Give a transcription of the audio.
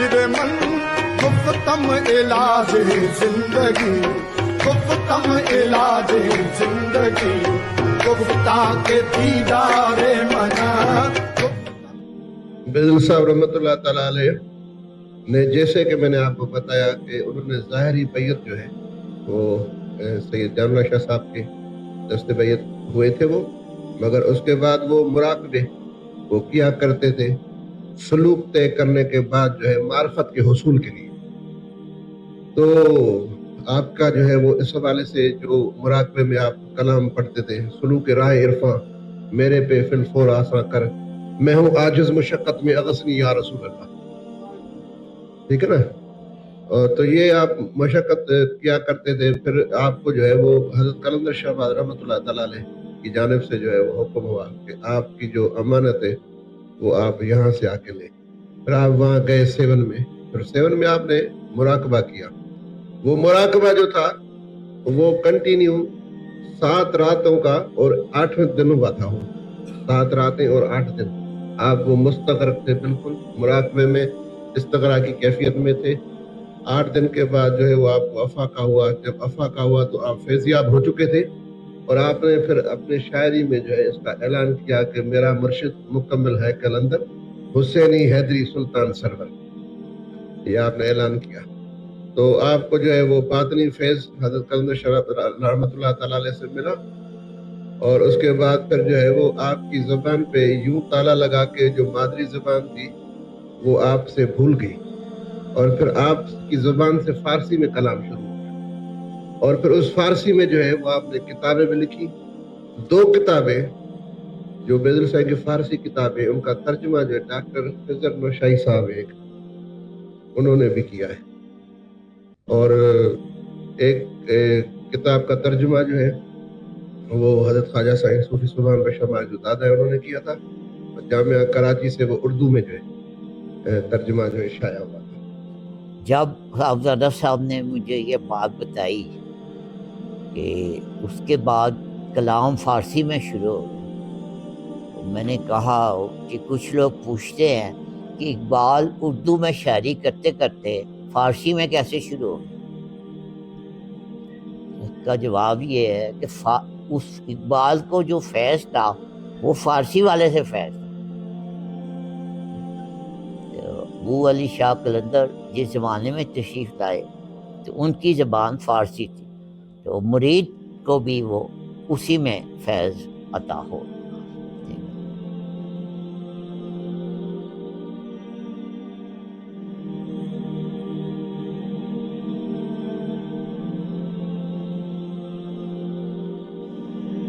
من گفتم علاج زندگی گفتم علاج زندگی گفتہ کے دیدار منا. بزل صاحب رحمۃ اللہ تعالیٰ علیہ نے جیسے کہ میں نے آپ کو بتایا کہ انہوں نے ظاہری بیعت جو ہے وہ سید جان اللہ شاہ صاحب کے دست بیعت ہوئے تھے وہ، مگر اس کے بعد وہ مراقبے وہ کیا کرتے تھے سلوک طے کرنے کے بعد جو ہے معرفت کے حصول کے لیے. تو آپ کا جو ہے وہ اس حوالے سے جو مراقبے میں آپ کلام پڑھتے تھے، سلوک راہ عرفاں میرے پہ فی الفور آساں کر، میں ہوں عاجز مشقت میں اغسنی یا رسول اللہ. ٹھیک ہے نا؟ تو یہ آپ مشقت کیا کرتے تھے. پھر آپ کو جو ہے وہ حضرت قلندر شاہ بہادر رحمۃ اللہ تعالیٰ علیہ کی جانب سے جو ہے وہ حکم ہوا کہ آپ کی جو امانت ہے وہ آپ یہاں سے آ کے لیں. پھر آپ وہاں گئے 7 میں. پھر 7 میں آپ نے مراقبہ کیا. وہ مراقبہ جو تھا وہ کنٹینیو 7 راتوں کا اور 8 دنوں کا تھا. 7 راتیں اور 8 دن آپ وہ مستغرق تھے، بالکل مراقبے میں استغراق کی کیفیت میں تھے. 8 دن کے بعد جو ہے وہ آپ کو افاقہ ہوا. جب افاقہ ہوا تو آپ فیضیاب ہو چکے تھے، اور آپ نے پھر اپنے شاعری میں جو ہے اس کا اعلان کیا کہ میرا مرشد مکمل ہے قلندر حسینی حیدری سلطان سرور. یہ آپ نے اعلان کیا. تو آپ کو جو ہے وہ باطنی فیض حضرت قلندر شاہ رحمۃ اللہ تعالیٰ علیہ سے ملا، اور اس کے بعد پھر جو ہے وہ آپ کی زبان پہ یوں تالا لگا کے جو مادری زبان تھی وہ آپ سے بھول گئی، اور پھر آپ کی زبان سے فارسی میں کلام شروع ہوا. اور پھر اس فارسی میں جو ہے وہ آپ نے کتابیں بھی لکھی. 2 کتابیں جو بیزل صاحب کی فارسی کتابیں، ان کا ترجمہ جو ہے ڈاکٹر خضر نوشائی صاحب ایک انہوں نے بھی کیا ہے. اور ایک کتاب کا ترجمہ جو ہے وہ حضرت خواجہ سائیں صوفی سبحان بشر موجود دادا ہے، انہوں نے کیا تھا. جامعہ کراچی سے وہ اردو میں جو ہے ترجمہ جو ہے شائع ہوا تھا. جب صاحبزادہ صاحب نے مجھے یہ بات بتائی کہ اس کے بعد کلام فارسی میں شروع ہو گیا، تو میں نے کہا کہ کچھ لوگ پوچھتے ہیں کہ اقبال اردو میں شاعری کرتے کرتے فارسی میں کیسے شروع ہو گیا. اس کا جواب یہ ہے کہ اس اقبال کو جو فیض تھا وہ فارسی والے سے فیض تھا. ابو علی شاہ قلندر جس زمانے میں تشریف لائے تو ان کی زبان فارسی تھی، تو مرید کو بھی وہ اسی میں فیض عطا ہو.